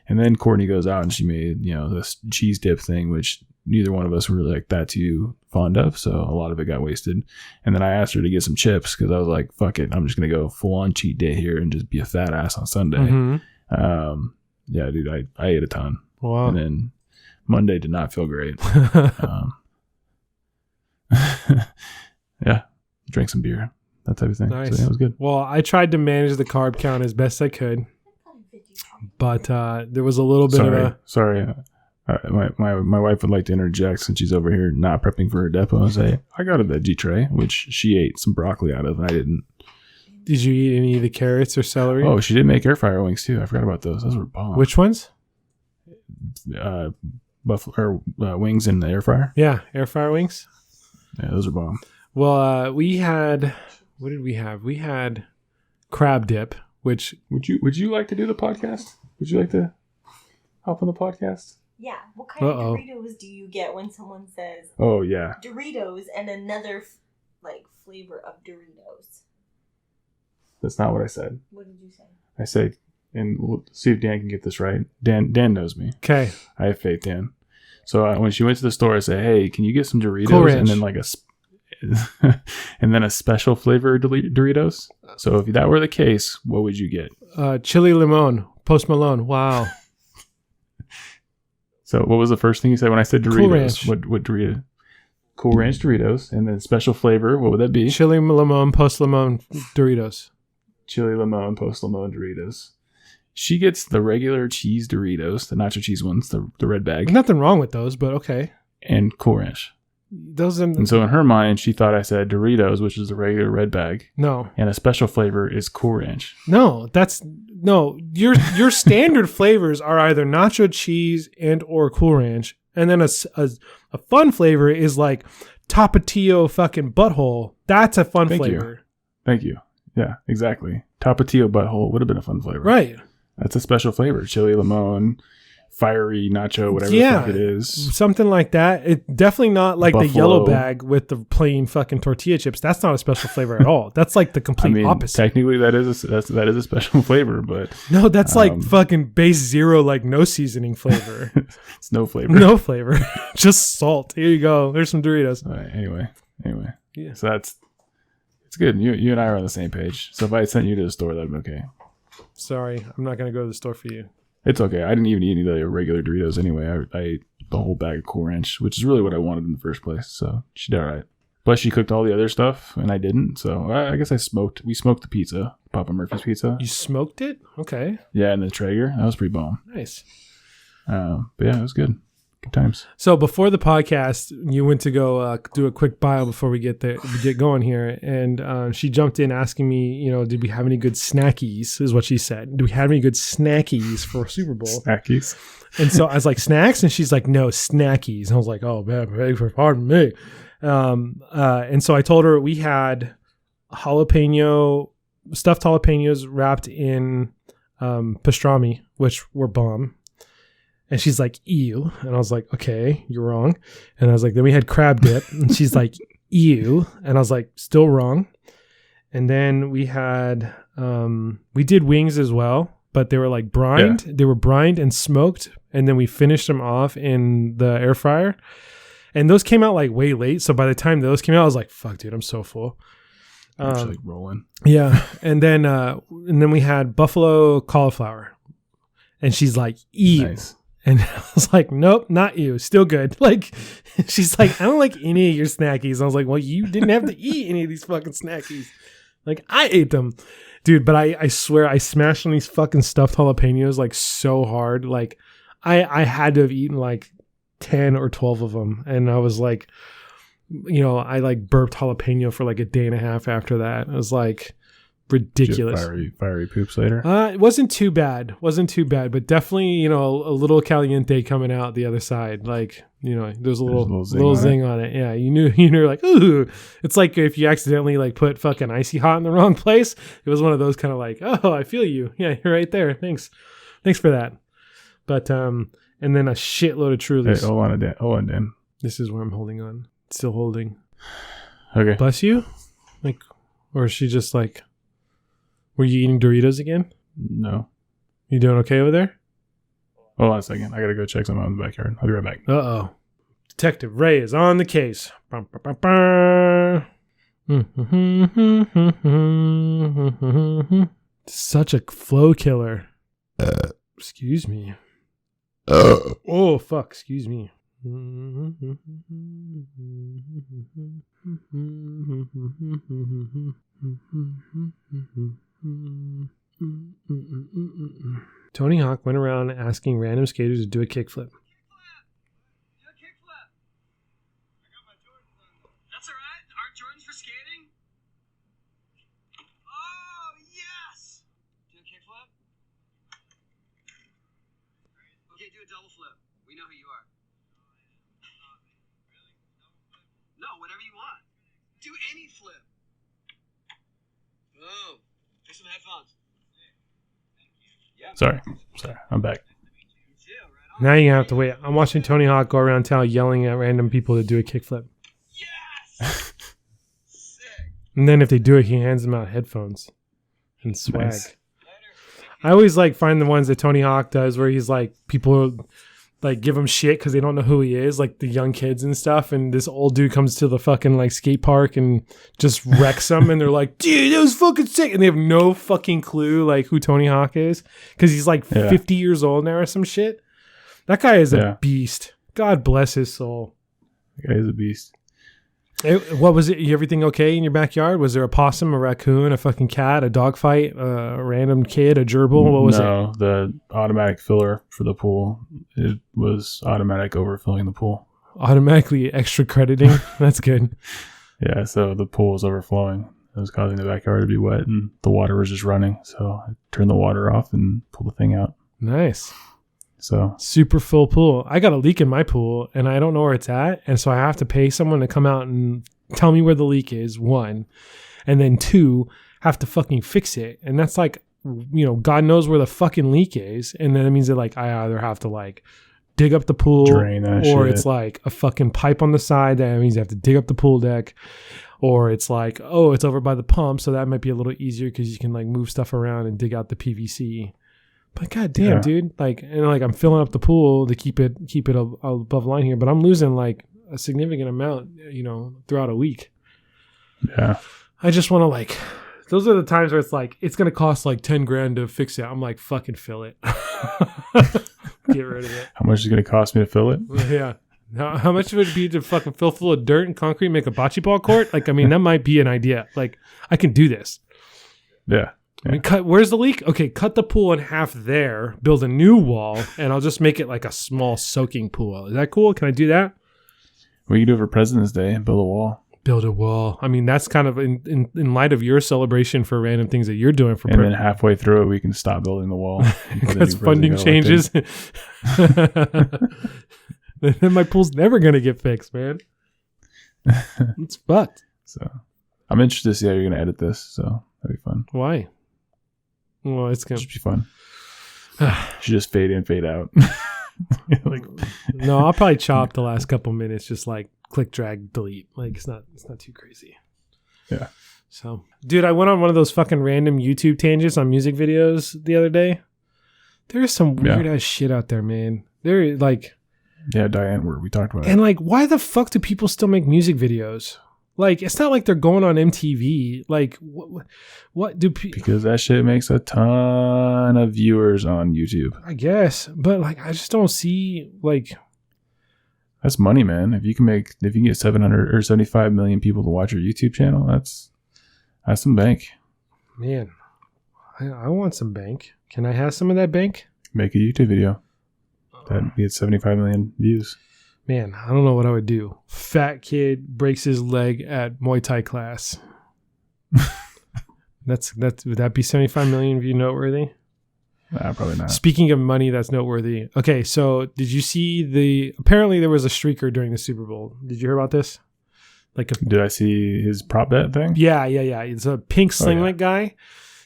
And then Courtney goes out and she made, this cheese dip thing, which neither one of us were like that too fond of. So a lot of it got wasted. And then I asked her to get some chips because I was like, fuck it. I'm just going to go full on cheat day here and just be a fat ass on Sunday. Mm-hmm. Yeah, dude, I ate a ton. Wow. And then Monday did not feel great. Yeah. Drank some beer, that type of thing. Nice. So yeah, it was good. Well, I tried to manage the carb count as best I could. But there was a little bit of a... Sorry. My wife would like to interject since she's over here not prepping for her depot and say, I got a veggie tray, which she ate some broccoli out of, and I didn't. Did you eat any of the carrots or celery? Oh, she did make air fryer wings too. I forgot about those. Those were bomb. Which ones? Buffalo wings in the air fryer. Yeah, air fryer wings. Yeah, those are bomb. Well, we had... What did we have? We had crab dip, which... Would you like to do the podcast? Would you like to help on the podcast? Yeah. What kind of Doritos do you get when someone says... Oh, yeah. Doritos and another, flavor of Doritos? That's not what I said. What did you say? I said, and we'll see if Dan can get this right. Dan knows me. Okay. I have faith, Dan. So when she went to the store, I said, hey, can you get some Doritos? Cool Ranch. And then and then a special flavor Doritos. So if that were the case, what would you get? Chili Limon, Post Malone. Wow. So what was the first thing you said when I said Doritos? Cool Ranch. What Dorito? Cool Ranch Doritos, and then special flavor. What would that be? Chili Limon, Post Limon Doritos. Chili Limon, Post Limon Doritos. She gets the regular cheese Doritos, the nacho cheese ones, the red bag. Nothing wrong with those, but okay. And Cool Ranch. And so in her mind, she thought I said Doritos, which is the regular red bag. No. And a special flavor is Cool Ranch. No, your standard flavors are either nacho cheese and or Cool Ranch. And then a fun flavor is like Tapatio fucking butthole. That's a fun flavor. Thank you. Yeah, exactly. Tapatio butthole would have been a fun flavor. Right. That's a special flavor. Chili limon, fiery nacho, whatever the fuck it is. Something like that. It definitely not like Buffalo. The yellow bag with the plain fucking tortilla chips. That's not a special flavor at all. That's like the complete opposite. Technically that is a special flavor, but no, that's like fucking base zero, like no seasoning flavor. It's no flavor. No flavor. Just salt. Here you go. There's some Doritos. All right, anyway. Yeah. So it's good. You and I are on the same page. So if I sent you to the store, that'd be okay. Sorry, I'm not gonna go to the store for you. It's okay. I didn't even eat any of the regular Doritos anyway. I ate the whole bag of Cool Ranch, which is really what I wanted in the first place. So she did all right. Plus, she cooked all the other stuff, and I didn't. So I guess we smoked the pizza, Papa Murphy's pizza. You smoked it? Okay. Yeah, and the Traeger. That was pretty bomb. Nice. But yeah, it was good. Good times. So before the podcast, you went to go do a quick bio before we get going here, and she jumped in asking me, did we have any good snackies? Is what she said. Do we have any good snackies for Super Bowl? Snackies. And so I was like, snacks, and she's like, no, snackies. And I was like, oh man, pardon me. And so I told her we had stuffed jalapenos wrapped in pastrami, which were bomb. And she's like, ew. And I was like, okay, you're wrong. And I was like, then we had crab dip. And she's like, ew. And I was like, still wrong. And then we had, we did wings as well, but they were like brined. Yeah. They were brined and smoked. And then we finished them off in the air fryer. And those came out like way late. So by the time those came out, I was like, fuck, dude, I'm so full. Like rolling. Yeah. And then we had buffalo cauliflower. And she's like, ew. Nice. And I was like, nope, not you. Still good. Like, she's like, I don't like any of your snackies. I was like, well, you didn't have to eat any of these fucking snackies. Like, I ate them. Dude, but I swear I smashed on these fucking stuffed jalapenos like so hard. Like, I had to have eaten like 10 or 12 of them. And I was like, you know, I like burped jalapeno for like a day and a half after that. It was like ridiculous. Fiery poops later. It wasn't too bad. But definitely, you know, a little caliente coming out the other side. Like, you know, there's a little zing on it. Yeah, you knew like, ooh. It's like if you accidentally like put fucking icy hot in the wrong place. It was one of those kind of like, oh, I feel you. Yeah, you're right there. Thanks for that. But and then a shitload of Trulies. Hey, hold on, Dan. This is where I'm holding on. Still holding. Okay. Bless you? Like, or is she just like, were you eating Doritos again? No. You doing okay over there? Hold on a second. I gotta go check something out in the backyard. I'll be right back. Uh-oh. Detective Ray is on the case. Such a flow killer. Excuse me. Oh, fuck. Excuse me. Tony Hawk went around asking random skaters to do a kickflip. That's all right. Aren't Jordans for skating? Oh, yes! Do a kickflip? Okay, do a double flip. We know who you are. No, whatever you want. Do any flip. Boom. Here's some headphones. Yeah. Sorry. I'm back. Now you're going to have to wait. I'm watching Tony Hawk go around town yelling at random people to do a kickflip. Yes! Sick. And then if they do it, he hands them out headphones and swag. Nice. I always like find the ones that Tony Hawk does where he's like, people like give him shit because they don't know who he is, like the young kids and stuff. And this old dude comes to the fucking like skate park and just wrecks them. And they're like, dude, that was fucking sick. And they have no fucking clue like who Tony Hawk is because he's like 50 years old now or some shit. That guy is a beast. God bless his soul. That guy is a beast. What was it? Everything okay in your backyard? Was there a possum, a raccoon, a fucking cat, a dog fight, a random kid, a gerbil? What was it? No, the automatic filler for the pool. It was automatic overfilling the pool. Automatically extra crediting. That's good. Yeah, so the pool was overflowing. It was causing the backyard to be wet, and the water was just running. So I turned the water off and pulled the thing out. Nice. So super full pool. I got a leak in my pool and I don't know where it's at. And so I have to pay someone to come out and tell me where the leak is, one. And then two, have to fucking fix it. And that's like, you know, God knows where the fucking leak is. And then it means that like, I either have to like dig up the pool drain that or shit. It's like a fucking pipe on the side. That means you have to dig up the pool deck. Or it's like, oh, it's over by the pump. So that might be a little easier because you can like move stuff around and dig out the PVC. But goddamn, dude, like, and like I'm filling up the pool to keep it above line here, but I'm losing like a significant amount, you know, throughout a week. Yeah, I just want to like, those are the times where it's like it's gonna cost like $10,000 to fix it. I'm like, fucking fill it, get rid of it. How much is it gonna cost me to fill it? Yeah, how much would it be to fucking fill full of dirt and concrete, make a bocce ball court? Like, I mean, that might be an idea. Like, I can do this. Yeah. I mean, where's the leak? Okay, cut the pool in half there, build a new wall, and I'll just make it like a small soaking pool. Is that cool? Can I do that? We can do it for President's Day and build a wall. Build a wall. I mean, that's kind of in light of your celebration for random things that you're doing for. And then halfway through it, we can stop building the wall because funding changes. Then my pool's never gonna get fixed, man. It's fucked. So I'm interested to see how you're gonna edit this. So that'd be fun. Why? Well, it's gonna be fun. Should just fade in, fade out. Like, no, I'll probably chop the last couple minutes, just like click, drag, delete. Like it's not too crazy. Yeah. So, dude, I went on one of those fucking random YouTube tangents on music videos the other day. There's some weird ass shit out there, man. There, like, Yeah, Diane, we talked about it. And like, why the fuck do people still make music videos? Like, it's not like they're going on MTV. Like, what do people... Because that shit makes a ton of viewers on YouTube. I guess. But, like, I just don't see, like... That's money, man. If you can get 700 or 75 million people to watch your YouTube channel, that's some bank. Man, I want some bank. Can I have some of that bank? Make a YouTube video. That'd be at 75 million views. Man, I don't know what I would do. Fat kid breaks his leg at Muay Thai class. Would that be 75 million view noteworthy? Nah, probably not. Speaking of money, that's noteworthy. Okay, so did you see apparently there was a streaker during the Super Bowl. Did you hear about this? Did I see his prop bet thing? Yeah. It's a pink slinglet guy.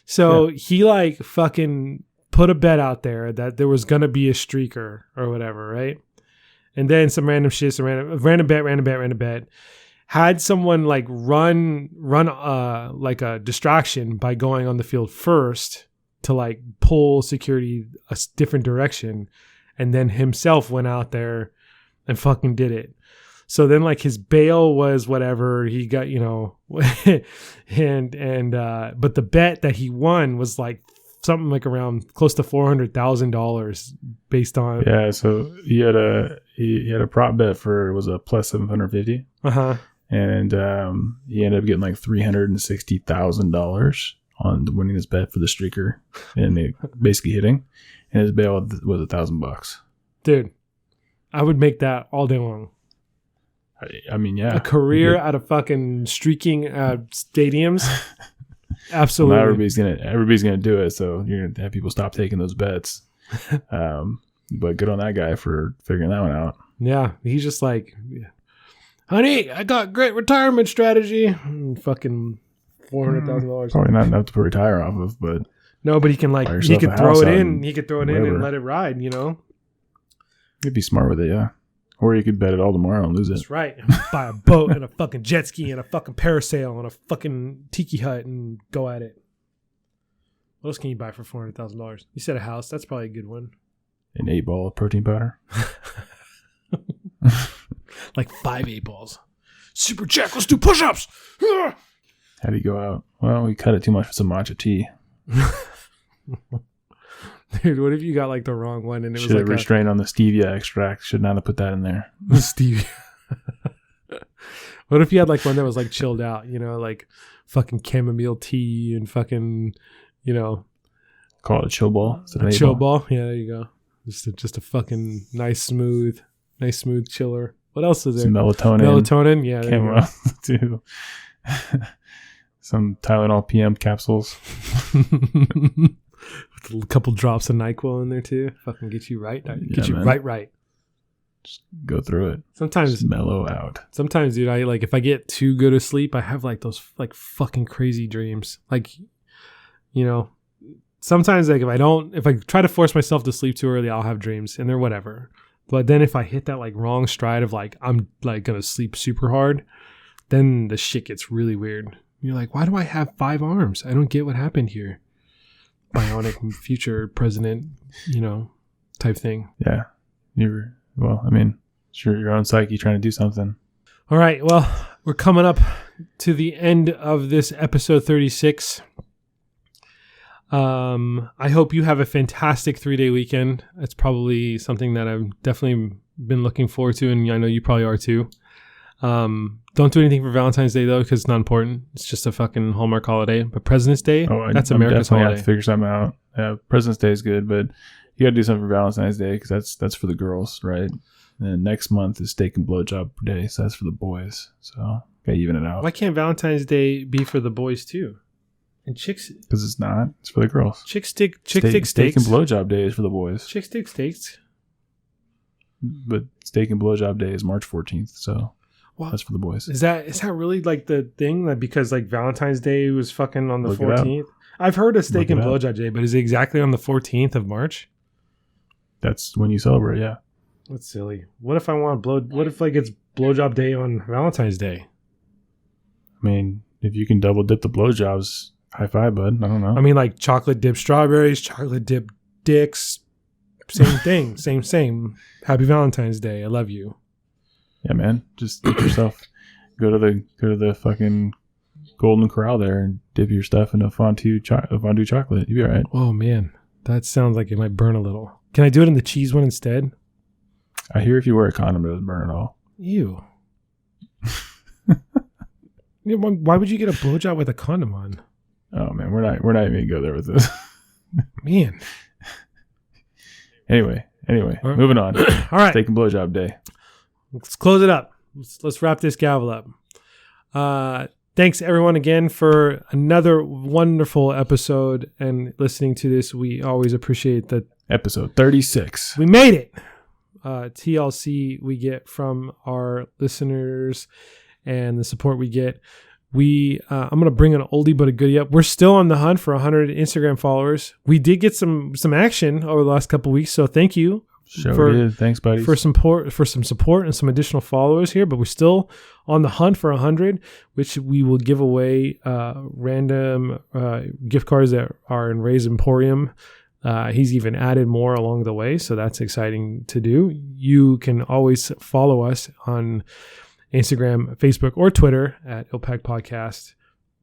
So he like fucking put a bet out there that there was gonna be a streaker or whatever, right? And then some random shit, random bet. Had someone like run like a distraction by going on the field first to like pull security a different direction, and then himself went out there and fucking did it. So then like his bail was whatever he got, and but the bet that he won was like something like around close to $400,000 based on. Yeah. So he had a prop bet for, was a plus 750. And he ended up getting like $360,000 on winning this bet for the streaker, and it basically hitting, and his bail was $1,000. Dude, I would make that all day long. I mean, yeah, a career out of fucking streaking stadiums. Absolutely. Well, everybody's gonna do it, so you're gonna have people stop taking those bets. But good on that guy for figuring that one out. Yeah, he's just like, honey, I got great retirement strategy. Fucking $400,000. Probably not enough to retire off of, but no, but he can like he could throw it in. He could throw it in and let it ride. You'd be smart with it, yeah. Or you could bet it all tomorrow and lose it. That's right. Buy a boat and a fucking jet ski and a fucking parasail and a fucking tiki hut and go at it. What else can you buy for $400,000? You said a house. That's probably a good one. An 8-ball of protein powder. Like 5 8-balls. Super Jack, let's do push-ups. How do you go out? Well, we cut it too much with some matcha tea. Dude, what if you got like the wrong one and it was like like restrained on the stevia extract? Should not have put that in there. Stevia. What if you had like one that was like chilled out? Like fucking chamomile tea and fucking, call it a chill ball. A chill ball. Yeah, there you go. Just a fucking nice smooth chiller. What else is there? Some melatonin. Melatonin, yeah. Chamomile too. Some Tylenol PM capsules. With a couple drops of NyQuil in there too. Fucking get you right. Get you right. Just go through it. Sometimes just mellow out. Sometimes, dude, I like if I get too good of sleep, I have like those like fucking crazy dreams. Like, sometimes like if I try to force myself to sleep too early, I'll have dreams and they're whatever. But then if I hit that like wrong stride of like I'm like gonna sleep super hard, then the shit gets really weird. You're like, why do I have 5 arms? I don't get what happened here. Bionic future president, type thing. Yeah. It's your own psyche trying to do something. All right. Well, we're coming up to the end of this episode 36. I hope you have a fantastic 3-day weekend. It's probably something that I've definitely been looking forward to, and I know you probably are too. Don't do anything for Valentine's Day though, because it's not important. It's just a fucking Hallmark holiday. But President's Day, that's America's holiday. Have to figure something out. Yeah, President's Day is good, but you got to do something for Valentine's Day because that's for the girls, right? And next month is Steak and Blowjob Day, so that's for the boys. So gotta even it out. Why can't Valentine's Day be for the boys too? And chicks? Because it's not. It's for the girls. Chick stick Steak and Blowjob Day is for the boys. Chick stick steaks. But Steak and Blowjob Day is March 14th, so that's for the boys. Is that really like the thing that because like Valentine's Day was fucking on the 14th? I've heard of Steak and Blowjob Day, but is it exactly on the 14th of March? That's when you celebrate, yeah. That's silly. What if I want what if like it's Blowjob Day on Valentine's Day? I mean, if you can double dip the blowjobs, high five, bud. I don't know. I mean, like chocolate dip strawberries, chocolate dip dicks, Same thing. Same. Happy Valentine's Day. I love you. Yeah, man. Just get yourself go to the fucking Golden Corral there and dip your stuff in a fondue chocolate. You'll be all right. Oh man, that sounds like it might burn a little. Can I do it in the cheese one instead? I hear if you wear a condom, it doesn't burn at all. Ew. Why would you get a blowjob with a condom on? Oh man, we're not even gonna go there with this. Man. Anyway, moving on. All right. Taking blowjob day. Let's close it up. Let's wrap this gavel up. Thanks everyone again for another wonderful episode and listening to this. We always appreciate that. Episode 36. We made it. TLC we get from our listeners and the support we get. I'm going to bring an oldie but a goodie up. We're still on the hunt for 100 Instagram followers. We did get some action over the last couple of weeks, so thank you. Thanks, buddies. For some support and some additional followers here, but we're still on the hunt for 100, which we will give away random gift cards that are in Ray's Emporium. He's even added more along the way, so that's exciting to do. You can always follow us on Instagram, Facebook, or Twitter at ILPAC Podcast.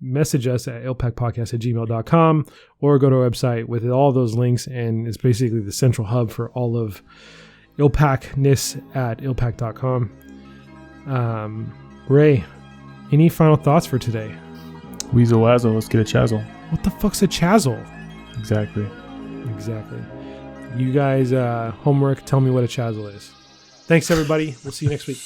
Message us at ilpacpodcast@gmail.com or go to our website with all those links, and it's basically the central hub for all of ILPAC-ness at ilpac.com. Ray, any final thoughts for today? Weasel Wazzle, let's get a chazzle. What the fuck's a chazzle? Exactly. You guys, homework, tell me what a chazzle is. Thanks, everybody. We'll see you next week.